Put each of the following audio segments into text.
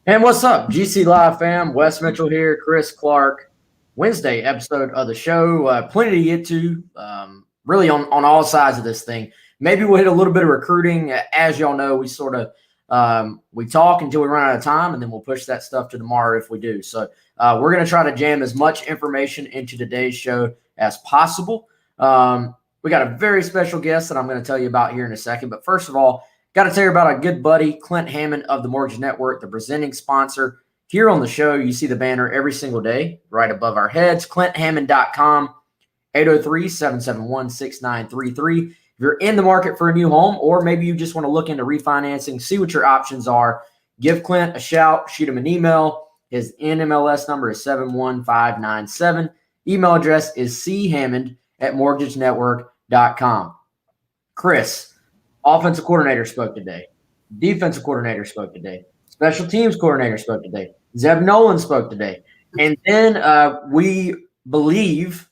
And what's up, GC Live fam? Wes Mitchell here, Chris Clark. Wednesday episode of the show. Plenty to get to, really on all sides of this thing. Maybe we'll hit a little bit of recruiting. As y'all know, we sort of we talk until we run out of time, and then we'll push that stuff to tomorrow if we do. So we're going to try to jam as much information into today's show as possible. We got a very special guest that I'm going to tell you about here in a second. But first of all, got to tell you about our good buddy, Clint Hammond of the Mortgage Network, the presenting sponsor. Here on the show, you see the banner every single day right above our heads, clinthammond.com, 803-771-6933. If you're in the market for a new home, or maybe you just want to look into refinancing, see what your options are, give Clint a shout, shoot him an email. His NMLS number is 71597. Email address is chammond@mortgagenetwork.com. Chris, offensive coordinator spoke today. Defensive coordinator spoke today. Special teams coordinator spoke today. Zeb Nolan spoke today. And then we believe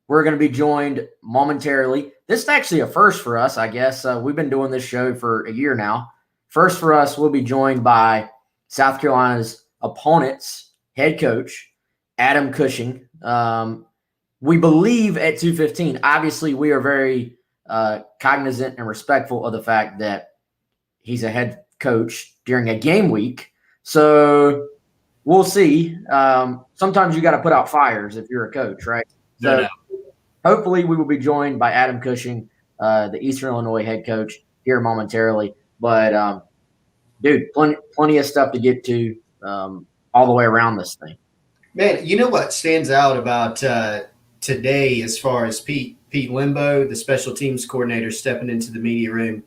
we're going to be joined momentarily. This is actually a first for us, I guess. We've been doing this show for a year now. First for us, we'll be joined by South Carolina's opponent's head coach, Adam Cushing. We believe at 2:15. Obviously, we are very cognizant and respectful of the fact that he's a head coach during a game week. So we'll see. Sometimes you got to put out fires if you're a coach, right? So hopefully we will be joined by Adam Cushing, the Eastern Illinois head coach, here momentarily. But, dude, plenty of stuff to get to all the way around this thing. Man, you know what stands out about today as far as Pete Limbo, the special teams coordinator, stepping into the media room?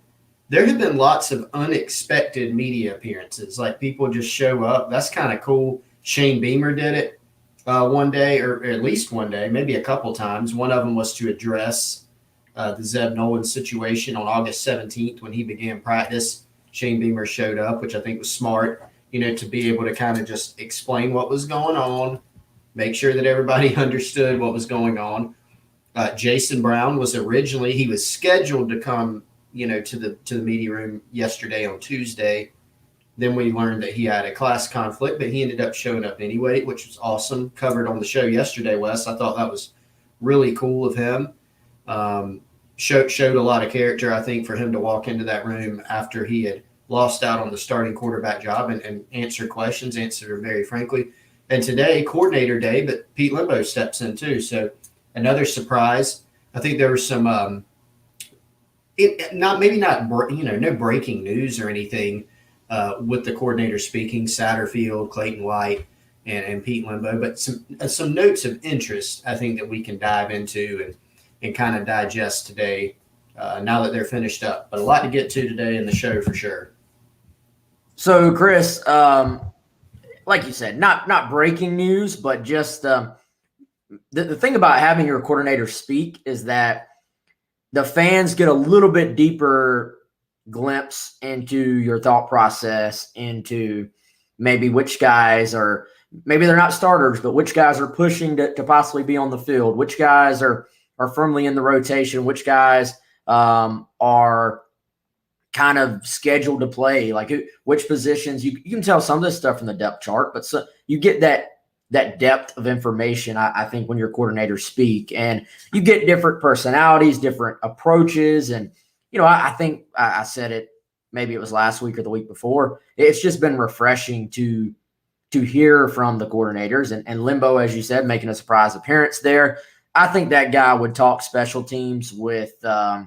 There have been lots of unexpected media appearances. Like, people just show up. That's kind of cool. Shane Beamer did it one day, or at least one day, maybe a couple times. One of them was to address the Zeb Nolan situation on August 17th when he began practice. Shane Beamer showed up, which I think was smart, to be able to kind of just explain what was going on, make sure that everybody understood what was going on. Jason Brown was scheduled to come, to the media room yesterday on Tuesday. Then we learned that he had a class conflict, but he ended up showing up anyway, which was awesome. Covered on the show yesterday, Wes. I thought that was really cool of him. Showed a lot of character, I think, for him to walk into that room after he had lost out on the starting quarterback job and answer questions, answer very frankly. And today, coordinator day, but Pete Limbo steps in too. So another surprise. I think there was some, no breaking news or anything with the coordinator speaking, Satterfield, Clayton White, and Pete Limbo, but some notes of interest I think that we can dive into and kind of digest today now that they're finished up. But a lot to get to today in the show for sure. So, Chris, like you said, not breaking news, but just the thing about having your coordinator speak is that the fans get a little bit deeper glimpse into your thought process, into maybe which guys are, maybe they're not starters, but which guys are pushing to possibly be on the field, which guys are firmly in the rotation, which guys are kind of scheduled to play, like which positions. You can tell some of this stuff from the depth chart, but so you get that depth of information, I think, when your coordinators speak, and you get different personalities, different approaches. And, I think I said it, maybe it was last week or the week before. It's just been refreshing to hear from the coordinators, and Limbo, as you said, making a surprise appearance there. I think that guy would talk special teams with a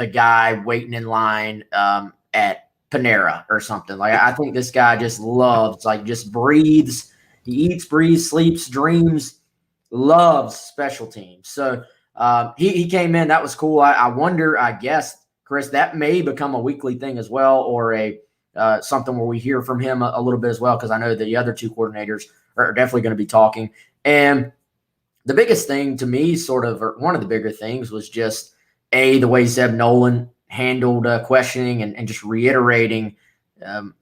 guy waiting in line at Panera or something. Like, I think this guy just loves, just breathes. He eats, breathes, sleeps, dreams, loves special teams. So he came in. That was cool. I wonder, I guess, Chris, that may become a weekly thing as well, or a something where we hear from him a little bit as well, because I know the other two coordinators are definitely going to be talking. And the biggest thing to me, or one of the bigger things, was just the way Zeb Nolan handled questioning and just reiterating. And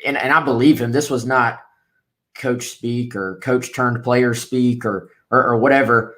I believe him. This was not coach speak or coach turned player speak or whatever.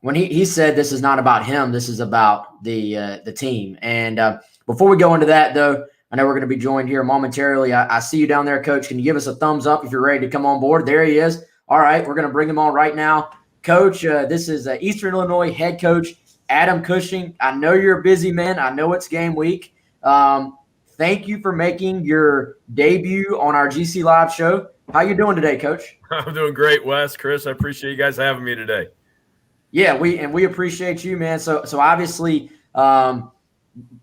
When he said this is not about him, this is about the team. And before we go into that, though, I know we're going to be joined here momentarily. I see you down there, Coach. Can you give us a thumbs up if you're ready to come on board? There he is. All right, we're going to bring him on right now. Coach, this is Eastern Illinois head coach Adam Cushing. I know you're a busy man. I know it's game week. Thank you for making your debut on our GC Live show. How you doing today, Coach? I'm doing great, Wes. Chris, I appreciate you guys having me today. Yeah, we appreciate you, man. So obviously,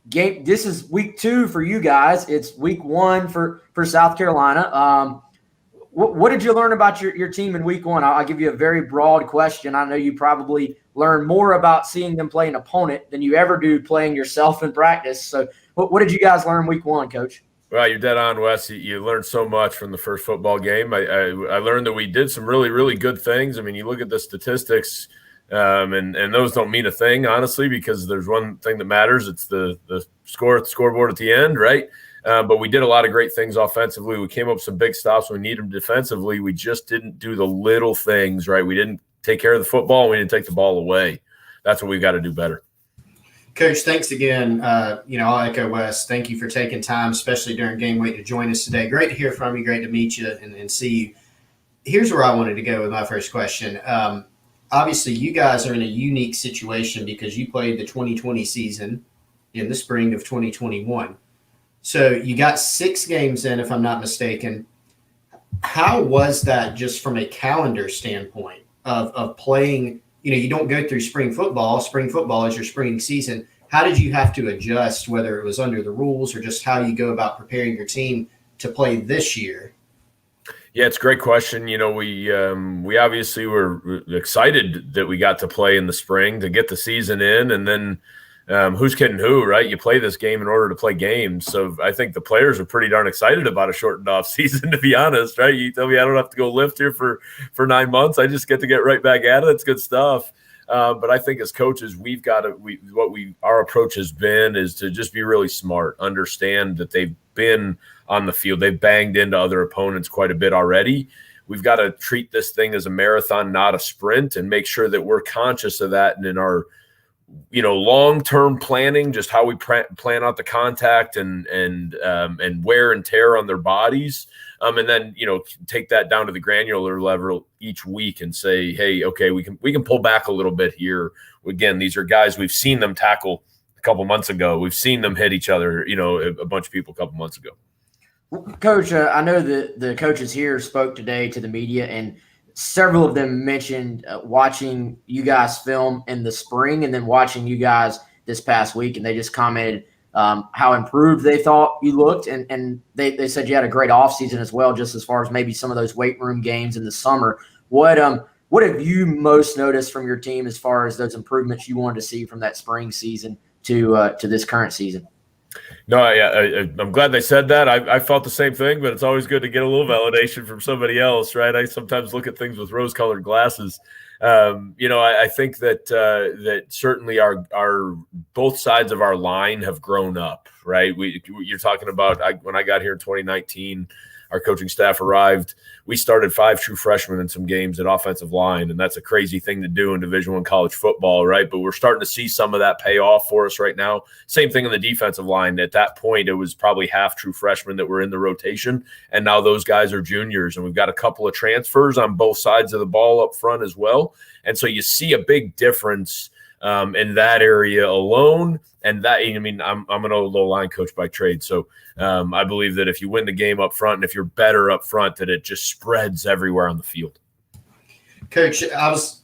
this is week 2 for you guys. It's week 1 for South Carolina. What did you learn about your team in week 1? I'll give you a very broad question. I know you probably learn more about seeing them play an opponent than you ever do playing yourself in practice. So what did you guys learn week 1, Coach? Well, you're dead on, Wes. You learned so much from the first football game. I learned that we did some really, really good things. I mean, you look at the statistics, and those don't mean a thing, honestly, because there's one thing that matters. It's the score at the scoreboard at the end, right? But we did a lot of great things offensively. We came up with some big stops when we needed them defensively. We just didn't do the little things, right? We didn't take care of the football, and we didn't take the ball away. That's what we've got to do better. Coach, thanks again. I'll echo Wes. Thank you for taking time, especially during game week, to join us today. Great to hear from you. Great to meet you and see you. Here's where I wanted to go with my first question. Obviously, you guys are in a unique situation because you played the 2020 season in the spring of 2021. So you got 6 games in, if I'm not mistaken. How was that just from a calendar standpoint of playing? You don't go through spring football. Spring football is your spring season. How did you have to adjust, whether it was under the rules or just how you go about preparing your team to play this year? Yeah, it's a great question. We obviously were excited that we got to play in the spring to get the season in, and then who's kidding who, right? You play this game in order to play games. So I think the players are pretty darn excited about a shortened off season, to be honest, right? You tell me I don't have to go lift here for 9 months. I just get to get right back at it. It's good stuff. But I think as coaches, we've got to our approach has been is to just be really smart, understand that they've been on the field. They've banged into other opponents quite a bit already. We've got to treat this thing as a marathon, not a sprint, and make sure that we're conscious of that and in our long-term planning, just how we plan out the contact and wear and tear on their bodies. And then, take that down to the granular level each week and say, hey, okay, we can pull back a little bit here. Again, these are guys, we've seen them tackle a couple months ago. We've seen them hit each other, a bunch of people a couple months ago. Coach, I know the coaches here spoke today to the media, and several of them mentioned watching you guys film in the spring and then watching you guys this past week, and they just commented how improved they thought you looked, and they said you had a great offseason as well, just as far as maybe some of those weight room games in the summer. What have you most noticed from your team as far as those improvements you wanted to see from that spring season to this current season? No, I'm glad they said that. I felt the same thing, but it's always good to get a little validation from somebody else, right? I sometimes look at things with rose-colored glasses. I think that certainly our both sides of our line have grown up, right? You're talking about when I got here in 2019, our coaching staff arrived. We started 5 true freshmen in some games at offensive line, and that's a crazy thing to do in Division I college football, right? But we're starting to see some of that pay off for us right now. Same thing on the defensive line. At that point, it was probably half true freshmen that were in the rotation, and now those guys are juniors, and we've got a couple of transfers on both sides of the ball up front as well. And so you see a big difference in that area alone. And that, I'm an old line coach by trade. So I believe that if you win the game up front and if you're better up front, that it just spreads everywhere on the field. Coach, I was,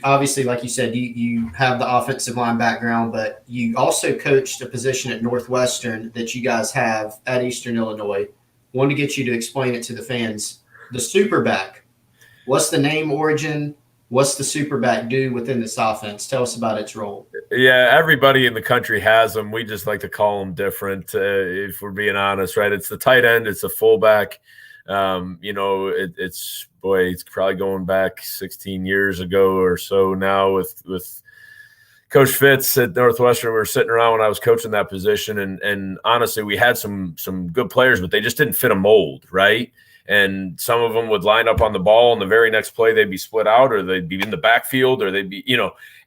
obviously, like you said, you have the offensive line background, but you also coached a position at Northwestern that you guys have at Eastern Illinois. Wanted to get you to explain it to the fans. The superback, what's the name origin? What's the superback do within this offense? Tell us about its role. Yeah, everybody in the country has them. We just like to call them different, if we're being honest, right? It's the tight end. It's the fullback. It's probably going back 16 years ago or so now with Coach Fitz at Northwestern. We were sitting around when I was coaching that position, and honestly, we had some good players, but they just didn't fit a mold, right? and some of them would line up on the ball, and the very next play they'd be split out, or they'd be in the backfield, or they'd be,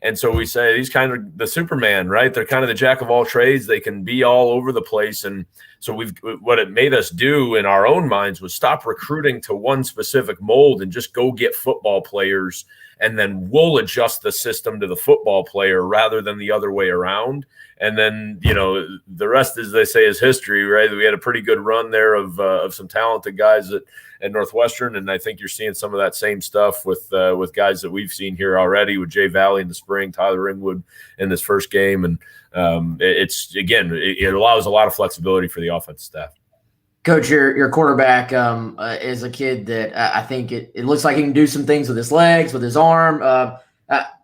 and so we say he's kind of the Superman, right? They're kind of the jack of all trades. They can be all over the place. And so what it made us do in our own minds was stop recruiting to one specific mold and just go get football players, and then we'll adjust the system to the football player rather than the other way around. And then, the rest, as they say, is history, right? We had a pretty good run there of some talented guys at Northwestern, and I think you're seeing some of that same stuff with guys that we've seen here already, with Jay Valley in the spring, Tyler Ringwood in this first game, and it allows a lot of flexibility for the offensive staff. Coach, your quarterback is a kid that I think it looks like he can do some things with his legs, with his arm.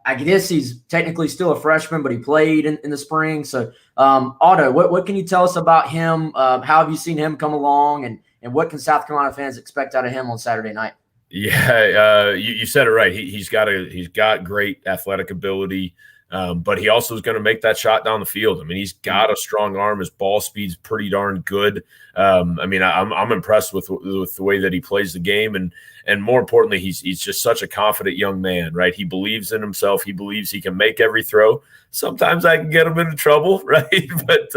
I guess he's technically still a freshman, but he played in the spring. So, Otto, what can you tell us about him? How have you seen him come along, and what can South Carolina fans expect out of him on Saturday night? Yeah, you said it right. He's got great athletic ability. But he also is going to make that shot down the field. I mean, he's got a strong arm. His ball speed's pretty darn good. I'm impressed with the way that he plays the game, and more importantly, he's just such a confident young man, right? He believes in himself. He believes he can make every throw. Sometimes I can get him into trouble, right? But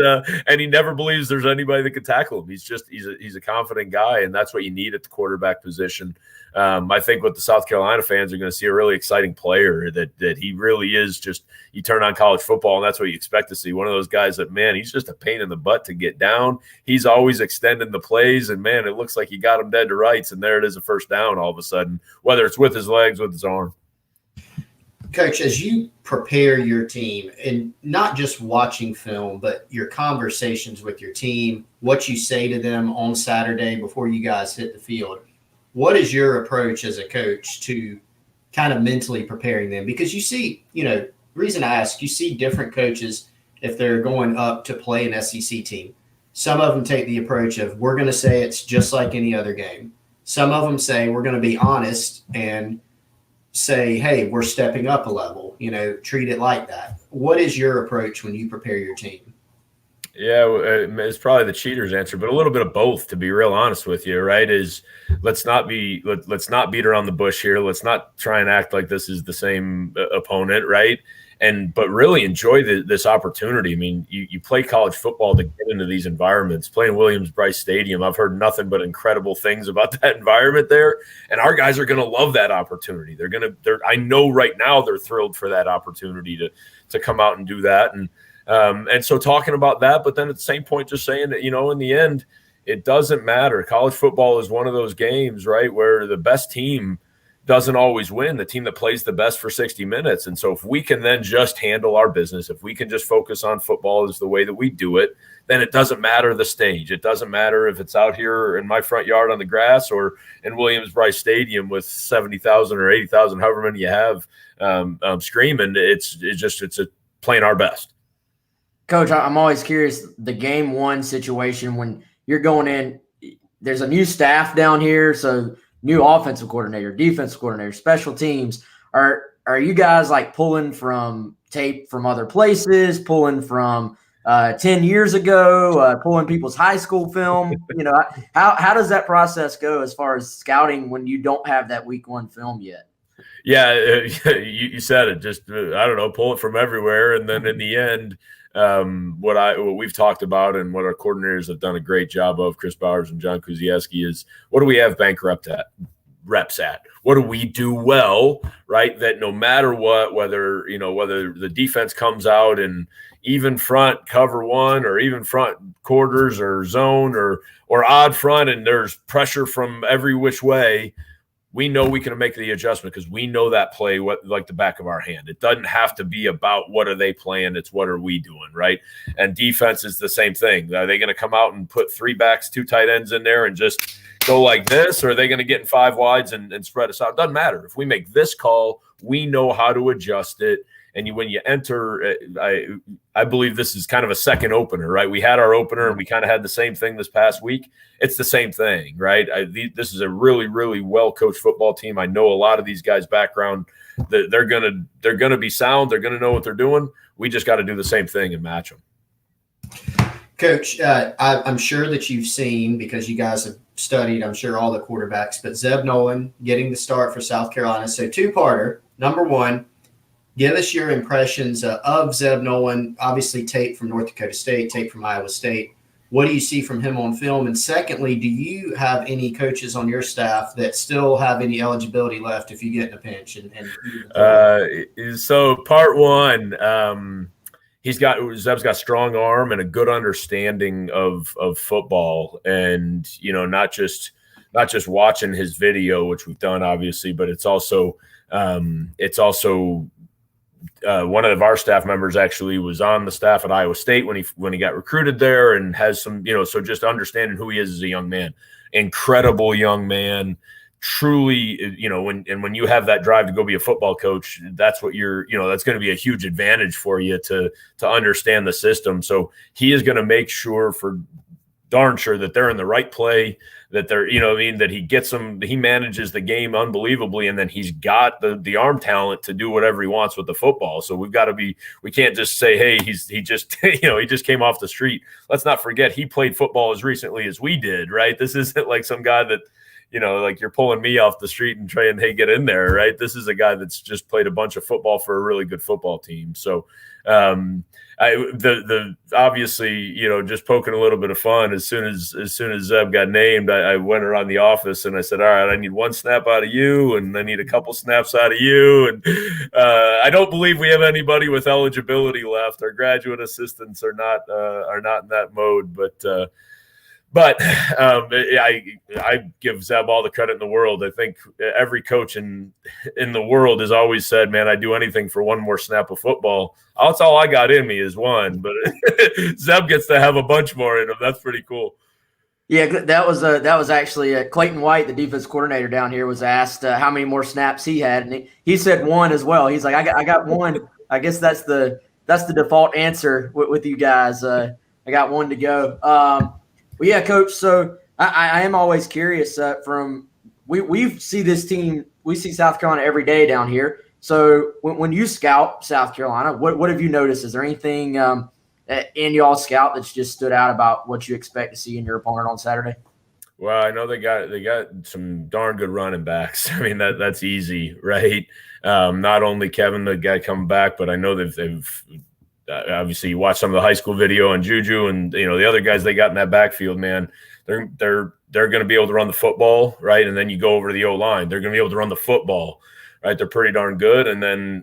and he never believes there's anybody that can tackle him. He's a confident guy, and that's what you need at the quarterback position. I think what the South Carolina fans are going to see a really exciting player that he really is. Just you turn on college football, and that's what you expect to see. One of those guys that, man, he's just a pain in the butt to get down. He's always extending the plays, and, man, it looks like he got him dead to rights, and there it is, a first down all of a sudden, whether it's with his legs, with his arm. Coach, as you prepare your team, and not just watching film, but your conversations with your team, what you say to them on Saturday before you guys hit the field, what is your approach as a coach to kind of mentally preparing them? Because you see, the reason I ask, you see different coaches if they're going up to play an SEC team. Some of them take the approach of, we're going to say it's just like any other game. Some of them say, we're going to be honest and say, hey, we're stepping up a level, treat it like that. What is your approach when you prepare your team? Yeah, it's probably the cheater's answer, but a little bit of both, to be real honest with you, right? Let's not beat around the bush here. Let's not try and act like this is the same opponent, right? But really enjoy this opportunity. I mean, you play college football to get into these environments. Playing Williams-Brice Stadium, I've heard nothing but incredible things about that environment there, and our guys are going to love that opportunity. I know right now they're thrilled for that opportunity to come out and do that. And so talking about that, but then at the same point, just saying that, in the end, it doesn't matter. College football is one of those games, right, where the best team doesn't always win, the team that plays the best for 60 minutes. And so if we can then just handle our business, if we can just focus on football as the way that we do it, then it doesn't matter the stage. It doesn't matter if it's out here in my front yard on the grass or in Williams-Brice Stadium with 70,000 or 80,000, however many you have, screaming. It's playing our best. Coach, I'm always curious, the game one situation when you're going in, there's a new staff down here, so new offensive coordinator, defensive coordinator, special teams. Are you guys like pulling from tape from other places, pulling from 10 years ago, pulling people's high school film? How does that process go as far as scouting when you don't have that week one film yet? Yeah, you said it. Just, I don't know, pull it from everywhere. And then in the end, what we've talked about and what our coordinators have done a great job of, Chris Bowers and John Kuzieski, is what do we have bank reps at? What do we do well, right? That no matter what, whether the defense comes out and even front cover one or even front quarters or zone or odd front, and there's pressure from every which way, we know we can make the adjustment because we know that play like the back of our hand. It doesn't have to be about what are they playing. It's what are we doing, right? And defense is the same thing. Are they going to come out and put 3 backs, 2 tight ends in there and just go like this, or are they going to get in 5 wides and spread us out? It doesn't matter. If we make this call, we know how to adjust it. And when you enter, I believe this is kind of a second opener, right? We had our opener and we kind of had the same thing this past week. It's the same thing, right? This is a really, really well-coached football team. I know a lot of these guys' background. They're gonna be sound. They're gonna know what they're doing. We just got to do the same thing and match them. Coach, I'm sure that you've seen, because you guys have studied, I'm sure, all the quarterbacks, but Zeb Nolan getting the start for South Carolina. So two-parter. Number one, give us your impressions of Zeb Nolan, obviously tape from North Dakota State, tape from Iowa State. What do you see from him on film? And secondly, do you have any coaches on your staff that still have any eligibility left if you get in a pinch? So part one, Zeb's got strong arm and a good understanding of football, and not just watching his video, which we've done obviously, but it's also one of our staff members actually was on the staff at Iowa State when he got recruited there, and has some, so just understanding who he is as a young man, incredible young man, truly, when you have that drive to go be a football coach, that's what that's going to be a huge advantage for you to understand the system. So he is going to make sure, for darn sure, that they're in the right play, that they're, that he gets them, he manages the game unbelievably, and then he's got the arm talent to do whatever he wants with the football. So we can't just say, hey, he just came off the street. Let's not forget he played football as recently as we did, right? This isn't like some guy that, like you're pulling me off the street and trying, hey, get in there, right? This is a guy that's just played a bunch of football for a really good football team. So obviously, just poking a little bit of fun. As soon as Zeb got named, I went around the office and I said, all right, I need one snap out of you, and I need a couple snaps out of you. And I don't believe we have anybody with eligibility left. Our graduate assistants are not in that mode, but I give Zeb all the credit in the world. I think every coach in the world has always said, man, I'd do anything for one more snap of football. That's all I got in me is one, but Zeb gets to have a bunch more in him. That's pretty cool. Yeah, that was actually Clayton White, the defense coordinator down here, was asked how many more snaps he had, and he said one as well. He's like, I got one. I guess that's the default answer with you guys. I got one to go. Well, yeah, Coach. So I am always curious. We see this team. We see South Carolina every day down here. So when you scout South Carolina, what have you noticed? Is there anything in y'all scout that's just stood out about what you expect to see in your opponent on Saturday? Well, I know they got some darn good running backs. I mean, that's easy, right? Not only Kevin, the guy coming back, but I know they've obviously you watch some of the high school video on Juju and the other guys they got in that backfield, man. They're going to be able to run the football, right? And then you go over to the O-line. They're going to be able to run the football, right? They're pretty darn good. And then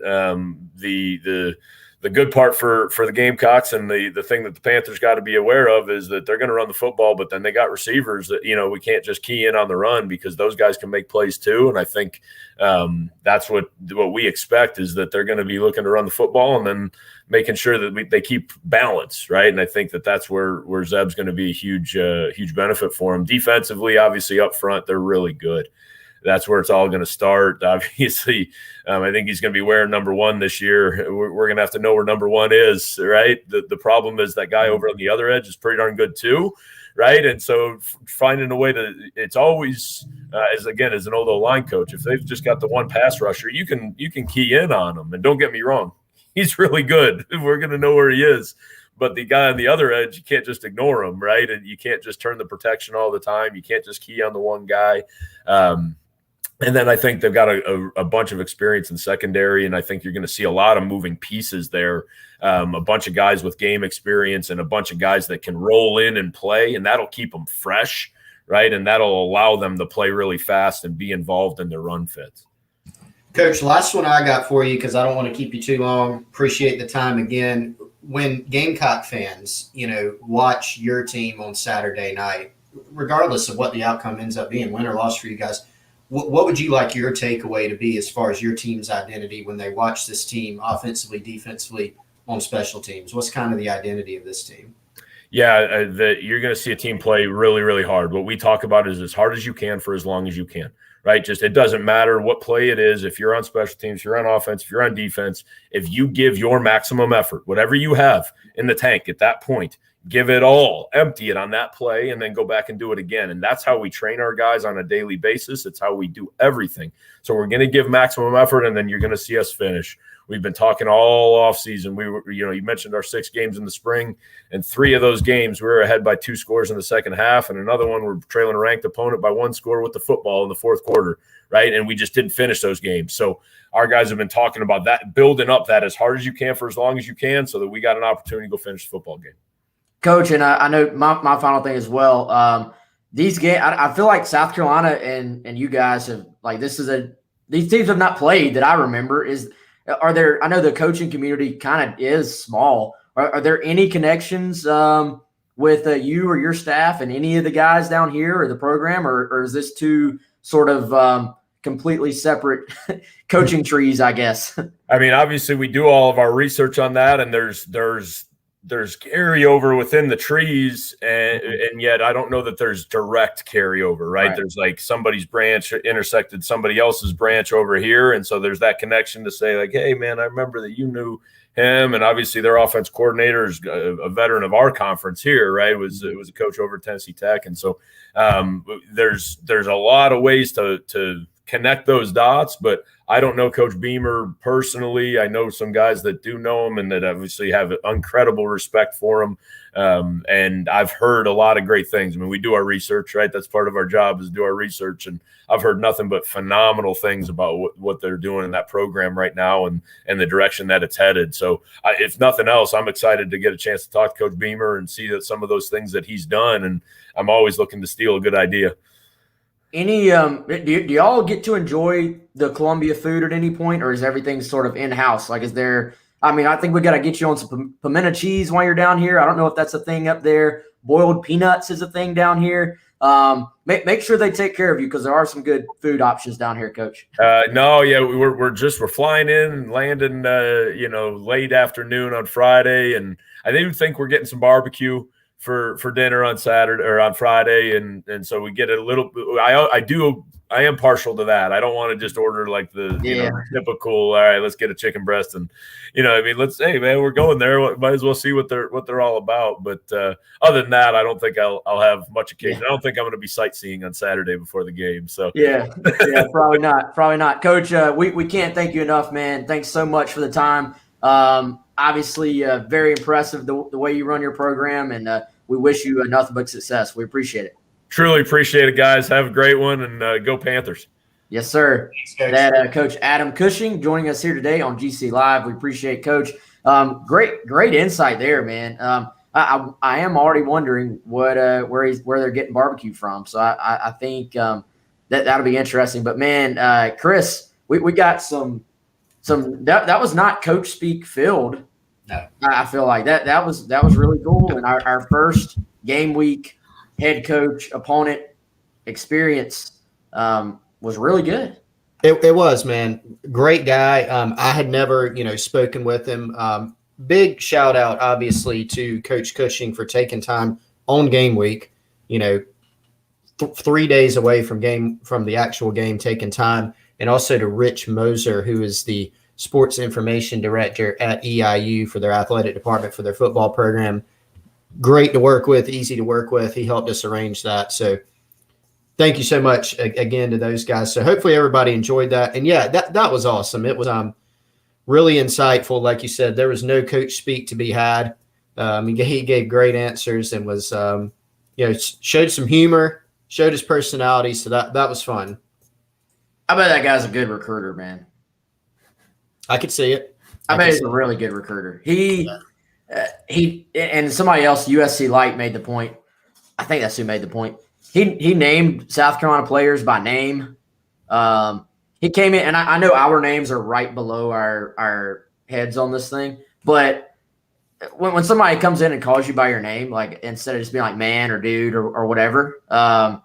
the good part for the Gamecocks, and the thing that the Panthers got to be aware of, is that they're going to run the football, but then they got receivers that, we can't just key in on the run, because those guys can make plays too. And I think that's what we expect, is that they're going to be looking to run the football and then making sure that they keep balance, right? And I think that's where Zeb's going to be a huge benefit for him. Defensively, obviously up front, they're really good. That's where it's all going to start. Obviously, I think he's going to be wearing number 1 this year. We're going to have to know where number 1 is, right? The problem is that guy over on the other edge is pretty darn good too, right? And so finding a way it's always, as an old O-line coach, if they've just got the one pass rusher, you can key in on them. And don't get me wrong, he's really good. We're going to know where he is. But the guy on the other edge, you can't just ignore him, right? And you can't just turn the protection all the time. You can't just key on the one guy. And then I think they've got a bunch of experience in secondary, and I think you're going to see a lot of moving pieces there, a bunch of guys with game experience and a bunch of guys that can roll in and play, and that'll keep them fresh, right? And that'll allow them to play really fast and be involved in their run fits. Coach, last one I got for you, because I don't want to keep you too long. Appreciate the time again. When Gamecock fans, watch your team on Saturday night, regardless of what the outcome ends up being, win or loss for you guys, what would you like your takeaway to be as far as your team's identity when they watch this team offensively, defensively, on special teams? What's kind of the identity of this team? Yeah, you're going to see a team play really, really hard. What we talk about is as hard as you can for as long as you can, right? Just it doesn't matter what play it is. If you're on special teams, if you're on offense, if you're on defense, if you give your maximum effort, whatever you have in the tank at that point, give it all, empty it on that play, and then go back and do it again. And that's how we train our guys on a daily basis. It's how we do everything. So we're going to give maximum effort, and then you're going to see us finish. we've been talking all off season. We were, you mentioned our 6 games in the spring, and 3 of those games we were ahead by 2 scores in the second half, and another one we're trailing a ranked opponent by 1 score with the football in the fourth quarter, right? And we just didn't finish those games. So our guys have been talking about that, building up that as hard as you can for as long as you can, so that we got an opportunity to go finish the football game. Coach, and I know my final thing as well. These games, I feel like South Carolina and you guys have these teams have not played that I remember. I know the coaching community kind of is small. Are there any connections with you or your staff and any of the guys down here or the program, or is this two sort of completely separate coaching trees, I guess? I mean, obviously we do all of our research on that, and there's carryover within the trees, and yet I don't know that there's direct carryover, right? There's like somebody's branch intersected somebody else's branch over here, and so there's that connection to say like, hey, man, I remember that you knew him, and obviously their offense coordinator is a veteran of our conference here, right? It was a coach over at Tennessee Tech, and so there's a lot of ways to connect those dots, but I don't know Coach Beamer personally. I know some guys that do know him and that obviously have incredible respect for him. And I've heard a lot of great things. I mean, we do our research, right? That's part of our job, is to do our research. And I've heard nothing but phenomenal things about what they're doing in that program right now and the direction that it's headed. So if nothing else, I'm excited to get a chance to talk to Coach Beamer and see that some of those things that he's done. And I'm always looking to steal a good idea. Any do y'all get to enjoy the Columbia food at any point, or is everything sort of in-house? Like, is there – I mean, I think we got to get you on some pimento cheese while you're down here. I don't know if that's a thing up there. Boiled peanuts is a thing down here. Make sure they take care of you, because there are some good food options down here, Coach. No, yeah, we're flying in and landing, late afternoon on Friday, and I think we're getting some barbecue for dinner on Saturday or on Friday, and so we get a little. I am partial to that. I don't want to just order like the typical. All right, let's get a chicken breast, and hey man, we're going there. Might as well see what they're all about. But other than that, I don't think I'll have much occasion. I don't think I'm going to be sightseeing on Saturday before the game. So yeah, probably not, Coach. We can't thank you enough, man. Thanks so much for the time. Obviously, very impressive the way you run your program, and we wish you nothing but success. We appreciate it. Truly appreciate it, guys. Have a great one, and go Panthers. Yes, sir. That Coach Adam Cushing joining us here today on GC Live. We appreciate Coach. Great insight there, man. I am already wondering where they're getting barbecue from. So I think that'll be interesting. But man, Chris, we got some that was not coach speak filled. No. I feel like that was really cool. And our first game week head coach opponent experience was really good. It was, man. Great guy. I had never, spoken with him. Big shout out, obviously, to Coach Cushing for taking time on game week, 3 days away from the actual game, taking time. And also to Rich Moser, who is the sports information director at EIU for their athletic department for their football program. Great to work with, easy to work with. He helped us arrange that. So thank you so much again to those guys. So hopefully everybody enjoyed that. And yeah, that was awesome. It was really insightful. Like you said, there was no coach speak to be had. He gave great answers and was, showed some humor, showed his personality. So that was fun. I bet that guy's a good recruiter, man. I could see it. I bet he's a really good recruiter. He and somebody else, USC Light, made the point. I think that's who made the point. He named South Carolina players by name. He came in, and I know our names are right below our heads on this thing, but when somebody comes in and calls you by your name, like instead of just being like man or dude or whatever, I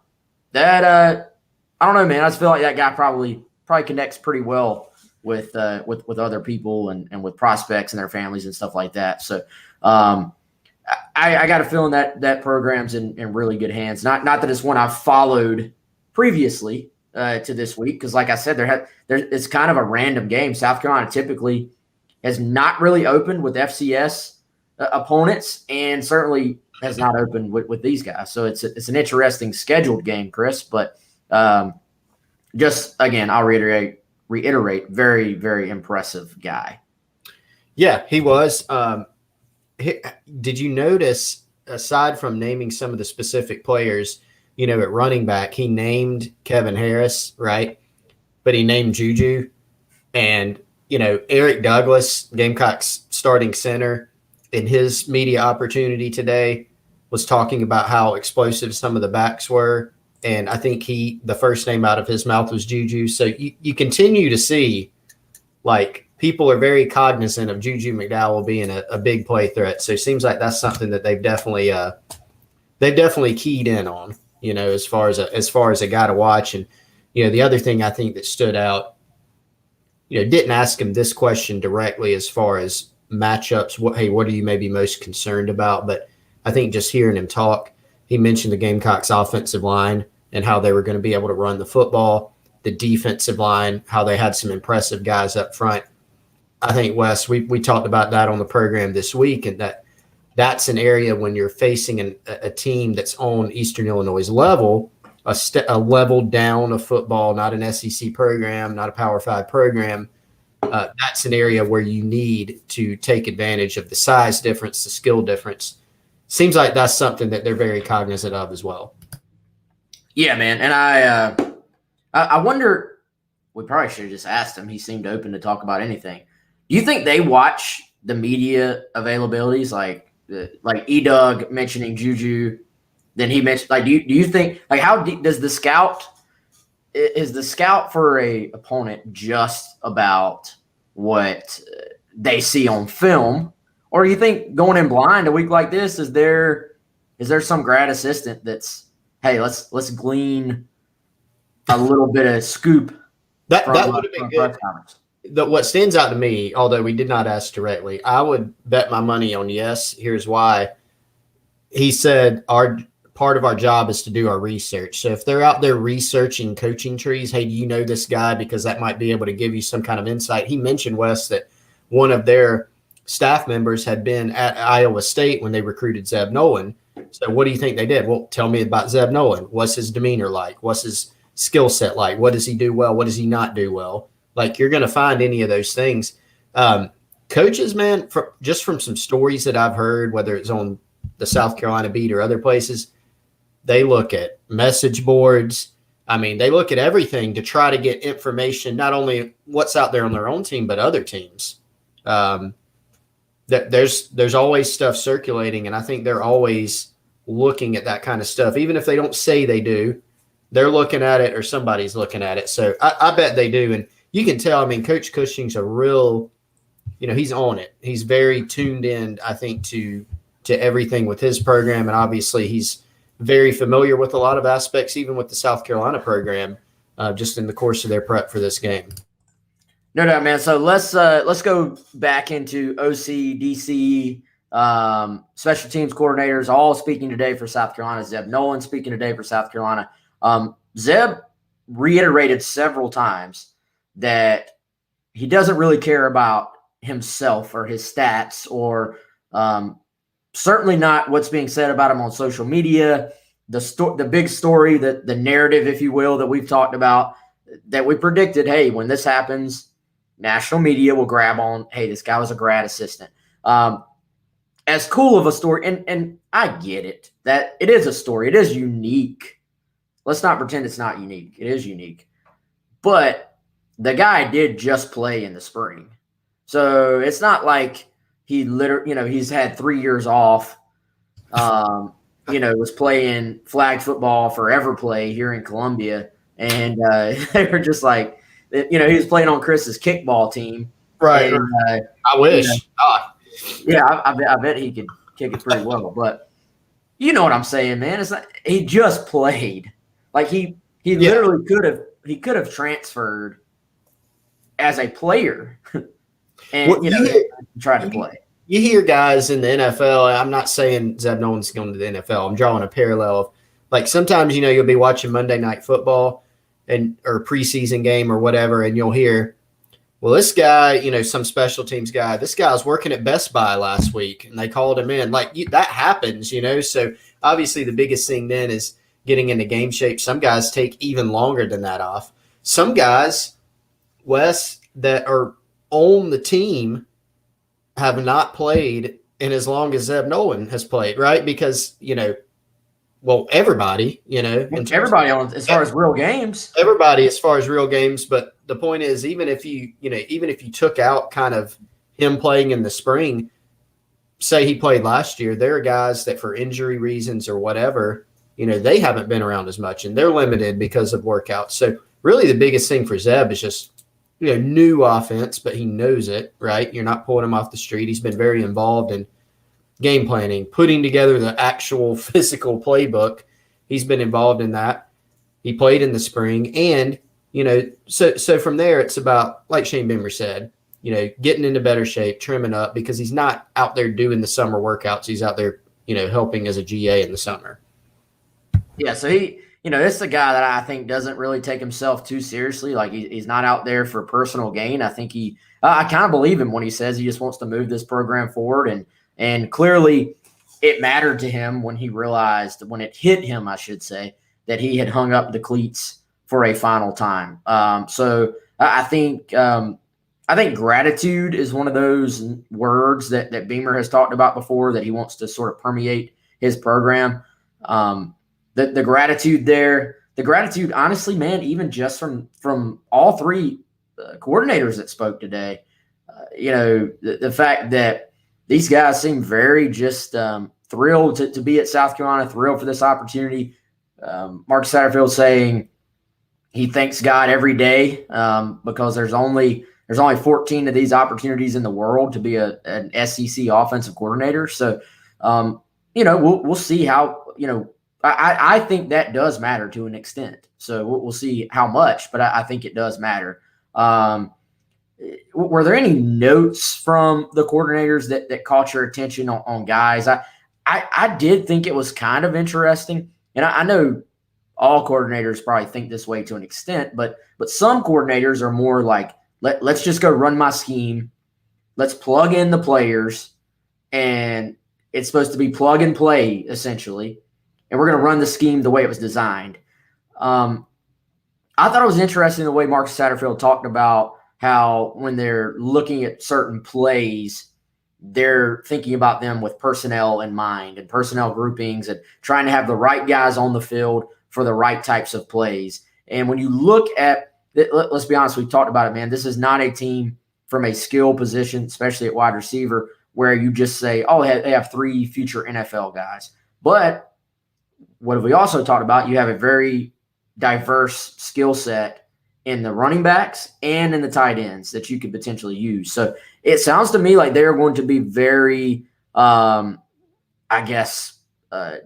don't know, man. I just feel like that guy probably connects pretty well with other people and with prospects and their families and stuff like that. So I got a feeling that program's in really good hands. Not that it's one I've followed previously to this week, because like I said, it's kind of a random game. South Carolina typically has not really opened with FCS opponents, and certainly has not opened with these guys. So it's an interesting scheduled game, Chris. But just again, I'll reiterate, very, very impressive guy. Yeah, he was. Did you notice, aside from naming some of the specific players, at running back, he named Kevin Harris, right? But he named Juju. And, Eric Douglas, Gamecock's starting center, in his media opportunity today was talking about how explosive some of the backs were. And I think the first name out of his mouth was Juju. So you continue to see, like, people are very cognizant of Juju McDowell being a big play threat. So it seems like that's something that they've definitely keyed in on, as far as a guy to watch. And, the other thing I think that stood out, didn't ask him this question directly as far as matchups. What are you maybe most concerned about? But I think just hearing him talk, he mentioned the Gamecocks offensive line and how they were going to be able to run the football, the defensive line, how they had some impressive guys up front. I think, Wes, we talked about that on the program this week, and that's an area when you're facing a team that's on Eastern Illinois' level, a level down of football, not an SEC program, not a Power 5 program. That's an area where you need to take advantage of the size difference, the skill difference. Seems like that's something that they're very cognizant of as well. Yeah, man. And I wonder, we probably should have just asked him. He seemed open to talk about anything. Do you think they watch the media availabilities, like E-Doug mentioning Juju? Then he mentioned, do you think, how deep does the scout – is the scout for a opponent just about what they see on film? Or do you think going in blind a week like this, is there some grad assistant that's, hey, let's glean a little bit of scoop? That would have been good. What stands out to me, although we did not ask directly, I would bet my money on yes. Here's why. He said part of our job is to do our research. So if they're out there researching coaching trees, hey, do you know this guy? Because that might be able to give you some kind of insight. He mentioned, Wes, that one of their staff members had been at Iowa State when they recruited Zeb Nolan. So what do you think they did? Well, tell me about Zeb Nolan. What's his demeanor like? What's his skill set like? What does he do well? What does he not do well? Like, you're going to find any of those things. Coaches, man, just from some stories that I've heard, whether it's on the South Carolina beat or other places, they look at message boards. I mean, they look at everything to try to get information, not only what's out there on their own team, but other teams. There's always stuff circulating, and I think they're always looking at that kind of stuff. Even if they don't say they do, they're looking at it or somebody's looking at it. So I bet they do. And you can tell, I mean, Coach Cushing's a real, he's on it. He's very tuned in, I think, to everything with his program. And obviously he's very familiar with a lot of aspects, even with the South Carolina program, just in the course of their prep for this game. No doubt, man. So let's go back into OC, DC, special teams coordinators, all speaking today for South Carolina. Zeb Nolan speaking today for South Carolina. Zeb reiterated several times that he doesn't really care about himself or his stats, or certainly not what's being said about him on social media. The big story, the narrative, if you will, that we've talked about, that we predicted, hey, when this happens, national media will grab on, hey, this guy was a grad assistant. As cool of a story, and I get it, that it is a story. It is unique. Let's not pretend it's not unique. It is unique. But the guy did just play in the spring. So it's not like he literally, he's had 3 years off, was playing flag football for Everplay here in Columbia. And they were just like, he was playing on Chris's kickball team. Right. And, I wish. I bet he could kick it pretty well. But you know what I'm saying, man. It's not, he just played. Like he literally could have transferred as a player and tried to play. You hear guys in the NFL. I'm not saying Zeb Nolan's going to the NFL. I'm drawing a parallel of, like, sometimes you'll be watching Monday Night Football or preseason game or whatever, and you'll hear, well, this guy, some special teams guy, this guy was working at Best Buy last week, and they called him in. Like, that happens, So obviously the biggest thing then is getting into game shape. Some guys take even longer than that off. Some guys, Wes, that are on the team have not played in as long as Zeb Nolan has played, right? Because, everybody, Everybody on as far as real games. everybody as far as real games. But the point is, even if you took out kind of him playing in the spring, say he played last year, there are guys that for injury reasons or whatever, they haven't been around as much and they're limited because of workouts. So really the biggest thing for Zeb is just, new offense, but he knows it, right? You're not pulling him off the street. He's been very involved in game planning, putting together the actual physical playbook. He's been involved in that. He played in the spring. And, so from there, it's about, like Shane Beamer said, getting into better shape, trimming up, because he's not out there doing the summer workouts. He's out there, helping as a GA in the summer. Yeah, so this is a guy that I think doesn't really take himself too seriously. Like he's not out there for personal gain. I think I kind of believe him when he says he just wants to move this program forward. And clearly it mattered to him when when it hit him, I should say, that he had hung up the cleats for a final time. So I think gratitude is one of those words that Beamer has talked about before, that he wants to sort of permeate his program. The gratitude there, honestly, man, even just from all three coordinators that spoke today, the fact that these guys seem very just thrilled to be at South Carolina, thrilled for this opportunity. Mark Satterfield saying he thanks God every day because there's only 14 of these opportunities in the world to be an SEC offensive coordinator. So, we'll see how, I think that does matter to an extent. So we'll see how much, but I think it does matter. Were there any notes from the coordinators that caught your attention on guys? I did think it was kind of interesting. And I know all coordinators probably think this way to an extent, but some coordinators are more like, let's just go run my scheme. Let's plug in the players, and it's supposed to be plug and play essentially. And we're going to run the scheme the way it was designed. I thought it was interesting the way Mark Satterfield talked about how when they're looking at certain plays, they're thinking about them with personnel in mind and personnel groupings and trying to have the right guys on the field for the right types of plays. And when you look at – let's be honest, we've talked about it, man. This is not a team from a skill position, especially at wide receiver, where you just say, oh, they have three future NFL guys. But – what have we also talked about? You have a very diverse skill set in the running backs and in the tight ends that you could potentially use. So it sounds to me like they're going to be very,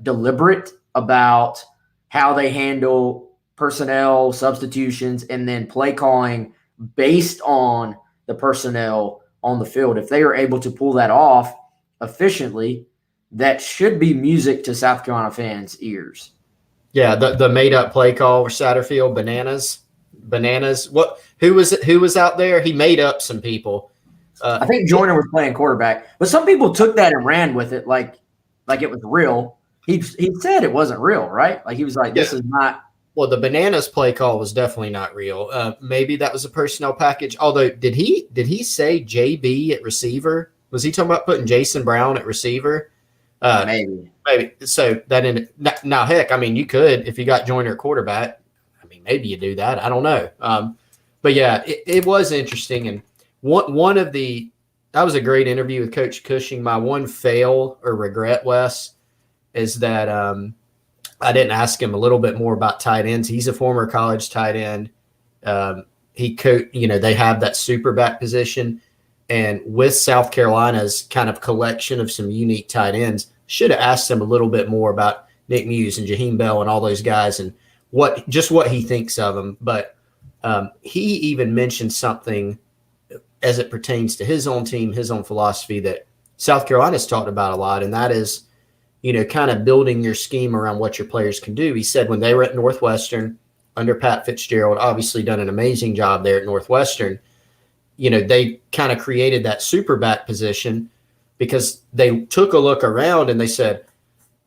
deliberate about how they handle personnel substitutions and then play calling based on the personnel on the field. If they are able to pull that off efficiently, that should be music to South Carolina fans' ears. Yeah, the made up play call for Satterfield, bananas. What? Who was out there? He made up some people. I think Joyner was playing quarterback, but some people took that and ran with it like it was real. He said it wasn't real, right? Like he was like, this is not. Well, the bananas play call was definitely not real. Maybe that was a personnel package. Although, did he say JB at receiver? Was he talking about putting Jason Brown at receiver? Maybe. So that now, heck, I mean, you could, if you got Joyner at quarterback, I mean, maybe you do that. I don't know. But yeah, it was interesting. And that was a great interview with Coach Cushing. My one fail or regret, Wes, is that I didn't ask him a little bit more about tight ends. He's a former college tight end. They have that super back position. And with South Carolina's kind of collection of some unique tight ends, should have asked him a little bit more about Nick Muse and Jaheim Bell and all those guys and what he thinks of them. But he even mentioned something as it pertains to his own team, his own philosophy that South Carolina's talked about a lot, and that is, kind of building your scheme around what your players can do. He said when they were at Northwestern under Pat Fitzgerald, obviously done an amazing job there at Northwestern, they kind of created that super back position because they took a look around and they said,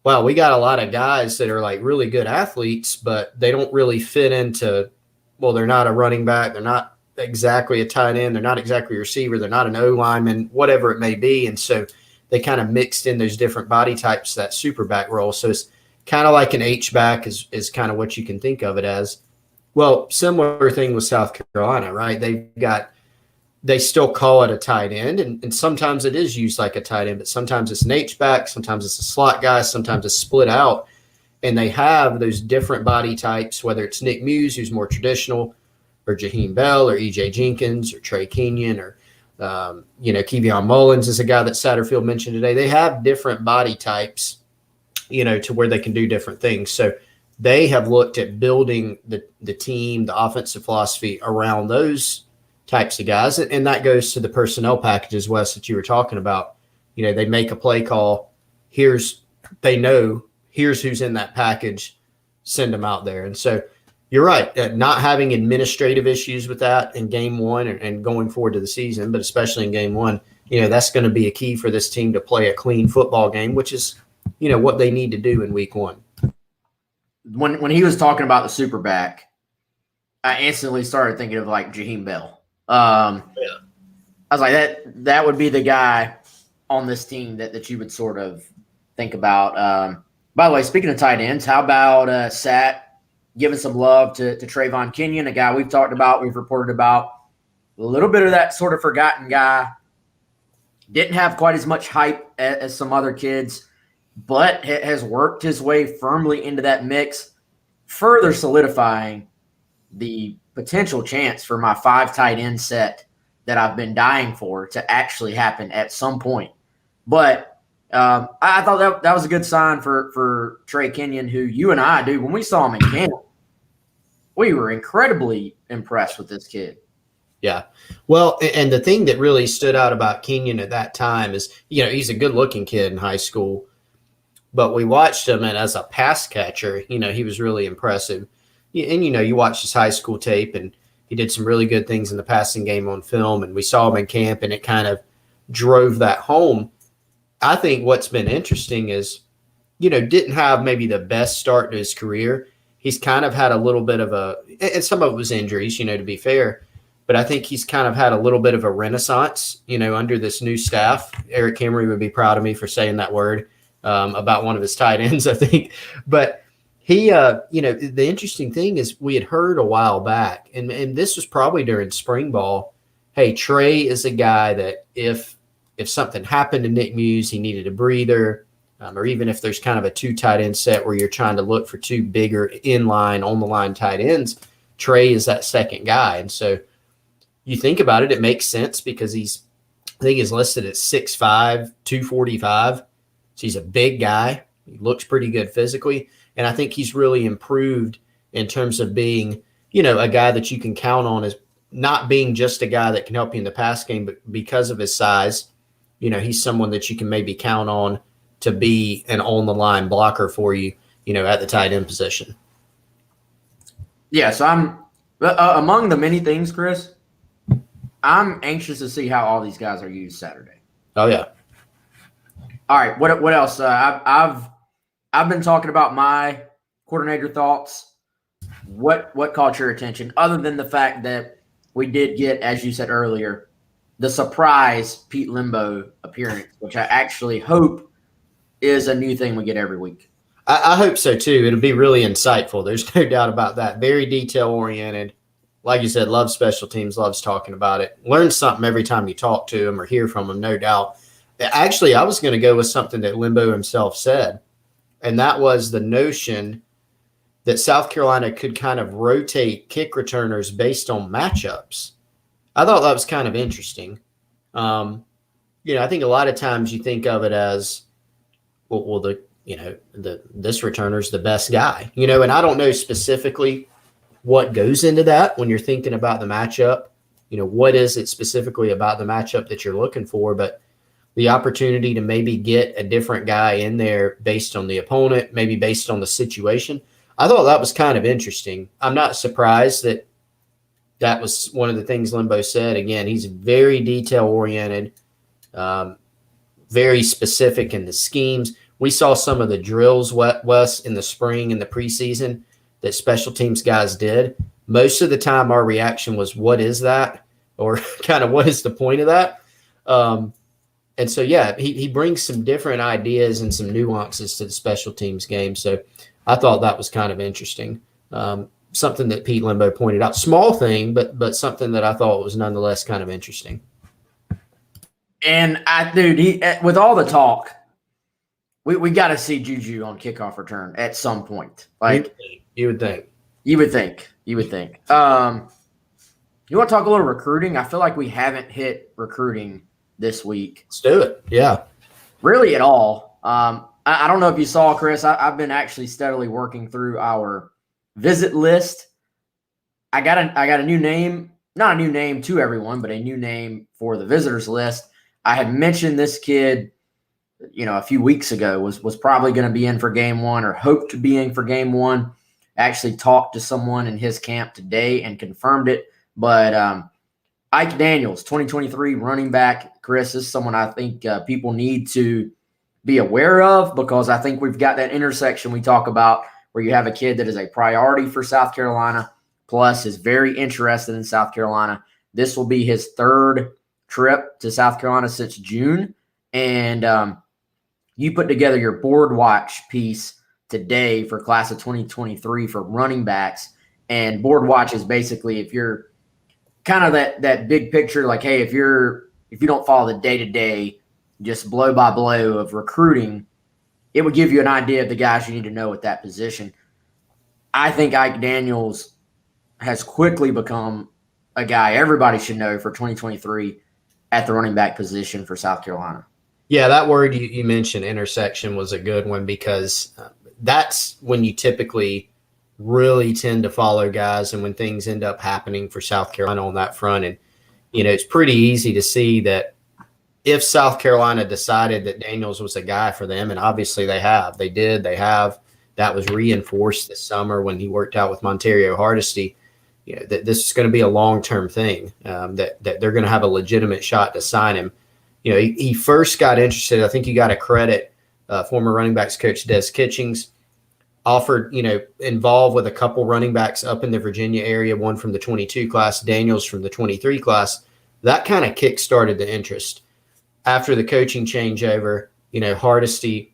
wow, we got a lot of guys that are like really good athletes, but they don't really fit into, well, they're not a running back. They're not exactly a tight end. They're not exactly a receiver. They're not an O lineman, whatever it may be. And so they kind of mixed in those different body types, that super back role. So it's kind of like an H back is kind of what you can think of it as. Well, similar thing with South Carolina, right? They still call it a tight end, and sometimes it is used like a tight end, but sometimes it's an H back, sometimes it's a slot guy, sometimes it's split out. And they have those different body types, whether it's Nick Muse, who's more traditional, or Jaheim Bell, or E.J. Jenkins, or Trey Kenyon, or Kevion Mullins is a guy that Satterfield mentioned today. They have different body types, to where they can do different things. So they have looked at building the team, the offensive philosophy around those types of guys. And that goes to the personnel packages, Wes, that you were talking about. They make a play call. Here's who's in that package, send them out there. And so you're right, not having administrative issues with that in game one and going forward to the season, but especially in game one, that's going to be a key for this team to play a clean football game, which is, what they need to do in week one. When he was talking about the super back, I instantly started thinking of like Jaheim Bell. I was like, that would be the guy on this team that you would sort of think about. By the way, speaking of tight ends, how about Sat giving some love to Trayvon Kenyon, a guy we've talked about, we've reported about, a little bit of that sort of forgotten guy. Didn't have quite as much hype as some other kids, but has worked his way firmly into that mix, further solidifying the potential chance for my 5 tight end set that I've been dying for to actually happen at some point. But I thought that was a good sign for Trey Kenyon, who you and I, dude, when we saw him in camp, we were incredibly impressed with this kid. Yeah. Well, and the thing that really stood out about Kenyon at that time is, he's a good-looking kid in high school, but we watched him, and as a pass catcher, he was really impressive. And, you watch his high school tape, and he did some really good things in the passing game on film, and we saw him in camp, and it kind of drove that home. I think what's been interesting is, didn't have maybe the best start to his career. He's kind of had a little bit of and some of it was injuries, to be fair, but I think he's kind of had a little bit of a renaissance, under this new staff. Eric Emery would be proud of me for saying that word about one of his tight ends, I think. But he, the interesting thing is we had heard a while back, and this was probably during spring ball, hey, Trey is a guy that if something happened to Nick Muse, he needed a breather, or even if there's kind of a 2 tight end set where you're trying to look for 2 bigger inline, on-the-line tight ends, Trey is that second guy. And so you think about it, it makes sense because I think he's listed at 6'5", 245. So he's a big guy. He looks pretty good physically. And I think he's really improved in terms of being, a guy that you can count on as not being just a guy that can help you in the pass game, but because of his size, he's someone that you can maybe count on to be an on-the-line blocker for you, at the tight end position. Yeah, so I'm among the many things, Chris, I'm anxious to see how all these guys are used Saturday. Oh, yeah. All right, what else? I've been talking about my coordinator thoughts. What caught your attention, other than the fact that we did get, as you said earlier, the surprise Pete Limbo appearance, which I actually hope is a new thing we get every week. I hope so, too. It'll be really insightful. There's no doubt about that. Very detail-oriented. Like you said, loves special teams, loves talking about it. Learn something every time you talk to him or hear from him, no doubt. Actually, I was going to go with something that Limbo himself said, and that was the notion that South Carolina could kind of rotate kick returners based on matchups. I thought that was kind of interesting. I think a lot of times you think of it as, this returner's the best guy, and I don't know specifically what goes into that when you're thinking about the matchup. What is it specifically about the matchup that you're looking for? But the opportunity to maybe get a different guy in there based on the opponent, maybe based on the situation, I thought that was kind of interesting. I'm not surprised that was one of the things Limbo said. Again, he's very detail-oriented, very specific in the schemes. We saw some of the drills, Wes, in the spring and the preseason that special teams guys did. most of the time our reaction was, what is that? Or kind of what is the point of that? And so, yeah, he brings some different ideas and some nuances to the special teams game. So I thought that was kind of interesting. Something that Pete Limbo pointed out. Small thing, but something that I thought was nonetheless kind of interesting. And with all the talk, we got to see Juju on kickoff return at some point. Like you would think. You would think. You want to talk a little recruiting? I feel like we haven't hit recruiting this week. Let's do it. Yeah. Really at all. I don't know if you saw, Chris, I've been actually steadily working through our visit list. I got a new name, not a new name to everyone, but a new name for the visitors list. I had mentioned this kid, a few weeks ago was probably going to be in for game one or hoped to be in for game one. Actually talked to someone in his camp today and confirmed it. But Ike Daniels, 2023 running back. Chris, this is someone I think people need to be aware of, because I think we've got that intersection we talk about where you have a kid that is a priority for South Carolina, plus is very interested in South Carolina. This will be his third trip to South Carolina since June. And you put together your board watch piece today for class of 2023 for running backs. And board watch is basically, if you're kind of that big picture, like, hey, if you don't follow the day-to-day, just blow by blow of recruiting, it would give you an idea of the guys you need to know at that position. I think Ike Daniels has quickly become a guy everybody should know for 2023 at the running back position for South Carolina. Yeah, that word you mentioned, intersection, was a good one, because that's when you typically really tend to follow guys and when things end up happening for South Carolina on that front. And, it's pretty easy to see that if South Carolina decided that Daniels was a guy for them, and obviously they have, that was reinforced this summer when he worked out with Montario Hardesty, that this is going to be a long-term thing, that they're going to have a legitimate shot to sign him. He first got interested. I think you got to credit former running backs coach Des Kitchings, offered, involved with a couple running backs up in the Virginia area, one from the 22 class, Daniels from the 23 class. That kind of kick-started the interest. After the coaching changeover, Hardesty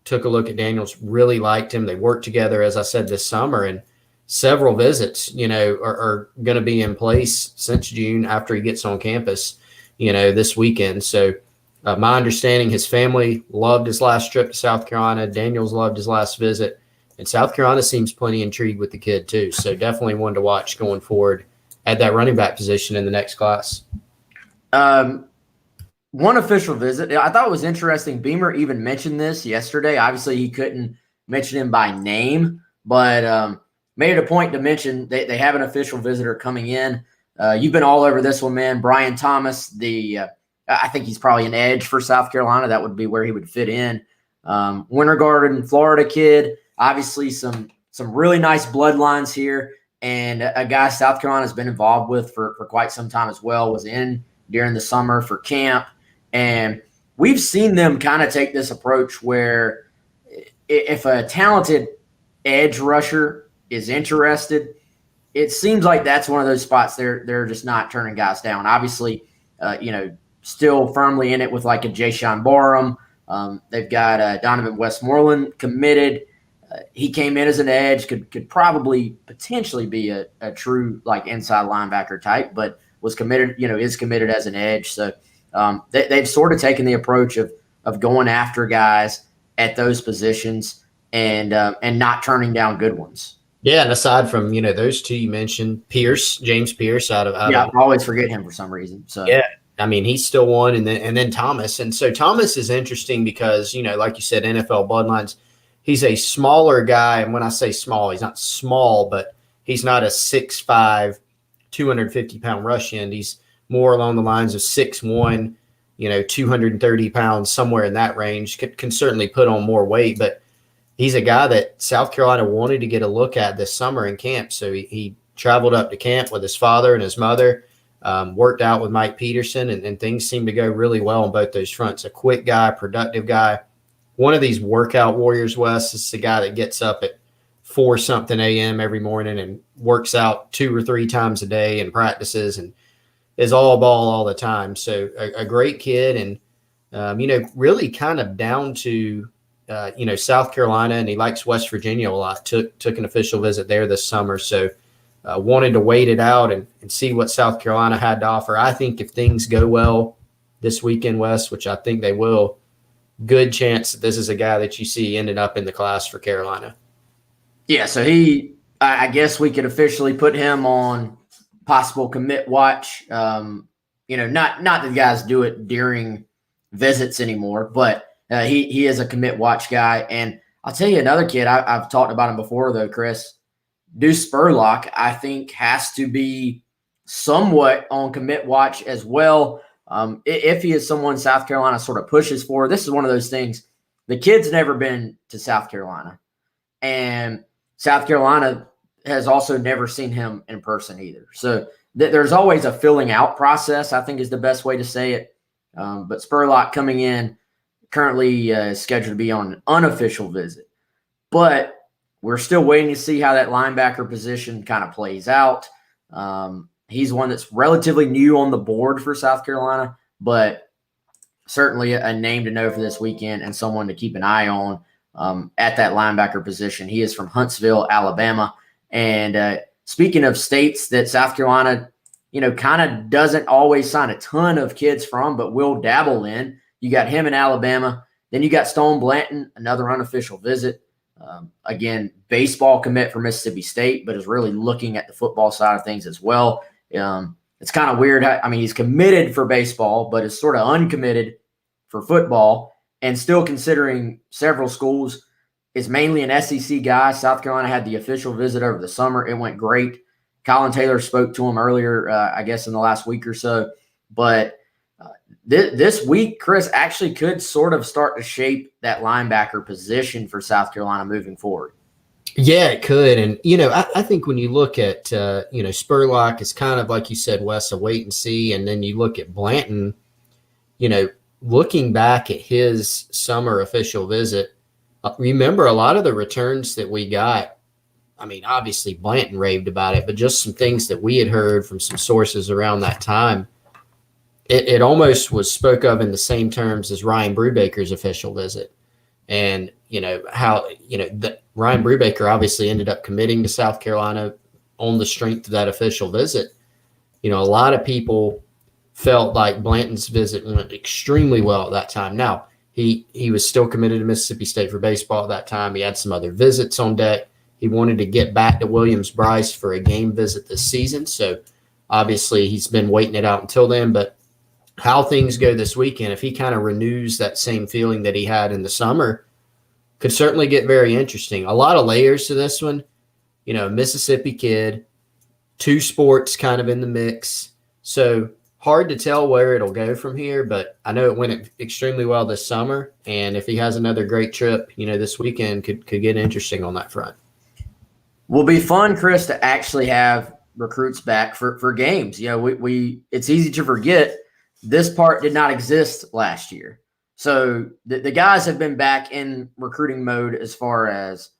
took a look at Daniels, really liked him. They worked together, as I said, this summer, and several visits, are going to be in place since June after he gets on campus, this weekend. So my understanding, his family loved his last trip to South Carolina. Daniels loved his last visit. And South Carolina seems plenty intrigued with the kid too. So definitely one to watch going forward at that running back position in the next class. One official visit, I thought it was interesting. Beamer even mentioned this yesterday. Obviously, he couldn't mention him by name, but made it a point to mention they have an official visitor coming in. You've been all over this one, man. Brian Thomas, I think he's probably an edge for South Carolina. That would be where he would fit in. Winter Garden, Florida kid. Obviously, some really nice bloodlines here, and a guy South Carolina's been involved with for quite some time as well. Was in during the summer for camp, and we've seen them kind of take this approach where if a talented edge rusher is interested, it seems like that's one of those spots they're just not turning guys down. Obviously, still firmly in it with like a Jayshon Barham. They've got Donovan Westmoreland committed. He came in as an edge, could probably potentially be a true like inside linebacker type, but was committed, is committed as an edge. So they've sort of taken the approach of going after guys at those positions and not turning down good ones. Yeah, and aside from those two you mentioned, James Pierce out of I always forget him for some reason. So yeah, I mean he's still one, and then Thomas, and so Thomas is interesting because like you said, NFL bloodlines. He's a smaller guy, and when I say small, he's not small, but he's not a 6'5", 250-pound rush end. He's more along the lines of 6'1", 230 pounds, somewhere in that range. Can certainly put on more weight, but he's a guy that South Carolina wanted to get a look at this summer in camp. So he traveled up to camp with his father and his mother, worked out with Mike Peterson, and things seemed to go really well on both those fronts. A quick guy, productive guy. One of these workout warriors, Wes, is the guy that gets up at 4-something a.m. every morning and works out 2 or 3 times a day and practices and is all ball all the time. So a great kid, and really kind of down to South Carolina, and he likes West Virginia a lot. Took an official visit there this summer, so wanted to wait it out and see what South Carolina had to offer. I think if things go well this weekend, Wes, which I think they will, good chance that this is a guy that you see ended up in the class for Carolina. Yeah, so I guess we could officially put him on possible commit watch. Not that the guys do it during visits anymore, but he is a commit watch guy. And I'll tell you another kid, I've talked about him before though, Chris. Deuce Spurlock, I think, has to be somewhat on commit watch as well. If he is someone South Carolina sort of pushes for, this is one of those things. The kid's never been to South Carolina, and South Carolina has also never seen him in person either. So there's always a filling out process, I think is the best way to say it. But Spurlock coming in currently is scheduled to be on an unofficial visit. But we're still waiting to see how that linebacker position kind of plays out. He's one that's relatively new on the board for South Carolina, but certainly a name to know for this weekend and someone to keep an eye on at that linebacker position. He is from Huntsville, Alabama. And speaking of states that South Carolina, kind of doesn't always sign a ton of kids from, but will dabble in, you got him in Alabama. Then you got Stone Blanton, another unofficial visit. Again, baseball commit for Mississippi State, but is really looking at the football side of things as well. It's kind of weird. He's committed for baseball, but is sort of uncommitted for football and still considering several schools. Is mainly an SEC guy. South Carolina had the official visit over the summer. It went great. Colin Taylor spoke to him earlier, I guess in the last week or so. But this week, Chris, actually could sort of start to shape that linebacker position for South Carolina moving forward. Yeah, it could. And, I think when you look at, Spurlock is kind of like you said, Wes, a wait and see. And then you look at Blanton, looking back at his summer official visit, remember a lot of the returns that we got. Obviously Blanton raved about it, but just some things that we had heard from some sources around that time, it almost was spoke of in the same terms as Ryan Brubaker's official visit. And, Ryan Brubaker obviously ended up committing to South Carolina on the strength of that official visit. A lot of people felt like Blanton's visit went extremely well at that time. Now, he was still committed to Mississippi State for baseball at that time. He had some other visits on deck. He wanted to get back to Williams-Brice for a game visit this season. So obviously he's been waiting it out until then. But how things go this weekend, if he kind of renews that same feeling that he had in the summer, could certainly get very interesting. A lot of layers to this one. Mississippi kid, 2 sports kind of in the mix. So hard to tell where it'll go from here, but I know it went extremely well this summer. And if he has another great trip, this weekend could get interesting on that front. Will be fun, Chris, to actually have recruits back for games. We it's easy to forget this part did not exist last year. So the guys have been back in recruiting mode as far as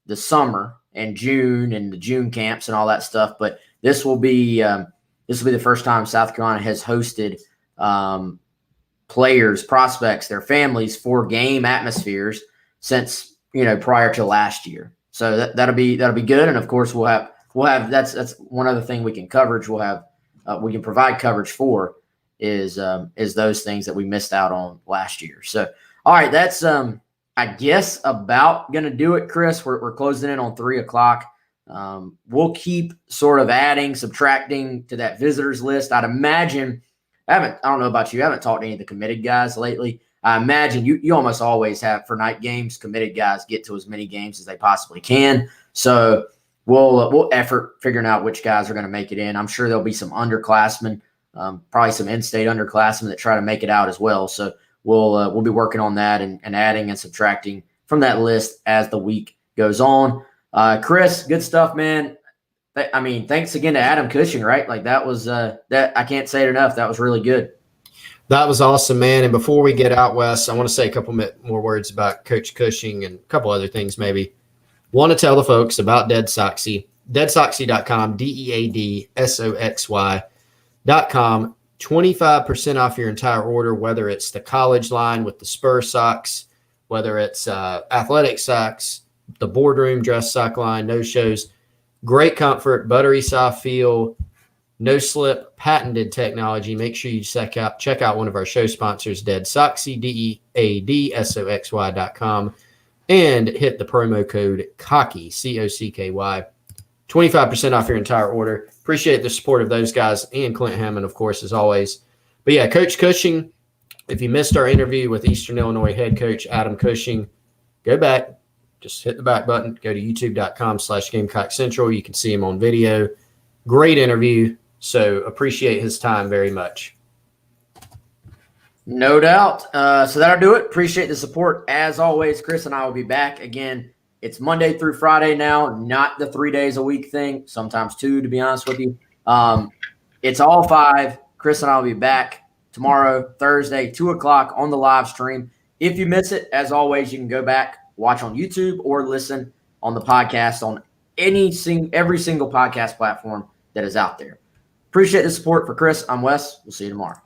the summer and June and the June camps and all that stuff. But this will be the first time South Carolina has hosted players, prospects, their families for game atmospheres since prior to last year. So that'll be good. And of course we'll have that's one other thing we can coverage. We can provide coverage for is those things that we missed out on last year. So all right, that's I guess about gonna do it, Chris. We're closing in on 3:00. We'll keep sort of adding, subtracting to that visitors list. I'd imagine I don't know about you, I haven't talked to any of the committed guys lately. I imagine you almost always have for night games, committed guys get to as many games as they possibly can. So we'll effort figuring out which guys are going to make it in. I'm sure there'll be some underclassmen, probably some in-state underclassmen that try to make it out as well. So we'll be working on that and adding and subtracting from that list as the week goes on. Chris, good stuff, man. Thanks again to Adam Cushing, right? Like that was that I can't say it enough. That was really good. That was awesome, man. And before we get out, Wes, I want to say a couple more words about Coach Cushing and a couple other things maybe. want to tell the folks about Dead Soxy, deadsoxy.com, DeadSoxy.com. 25% off your entire order, whether it's the college line with the Spur socks, whether it's athletic socks, the boardroom dress sock line, no shows. Great comfort, buttery soft feel, no slip, patented technology. Make sure you check out one of our show sponsors, Dead Soxy, DeadSoxy.com, and hit the promo code COCKY, COCKY. 25% off your entire order. Appreciate the support of those guys and Clint Hammond, of course, as always. But yeah, Coach Cushing, if you missed our interview with Eastern Illinois head coach Adam Cushing, go back, just hit the back button, go to youtube.com/GamecockCentral. You can see him on video. Great interview. So appreciate his time very much. No doubt. So that'll do it. Appreciate the support. As always, Chris and I will be back again. It's Monday through Friday now, not the 3 days a week thing, sometimes 2, to be honest with you. It's all 5. Chris and I will be back tomorrow, Thursday, 2 o'clock on the live stream. If you miss it, as always, you can go back, watch on YouTube, or listen on the podcast on every single podcast platform that is out there. Appreciate the support. For Chris, I'm Wes. We'll see you tomorrow.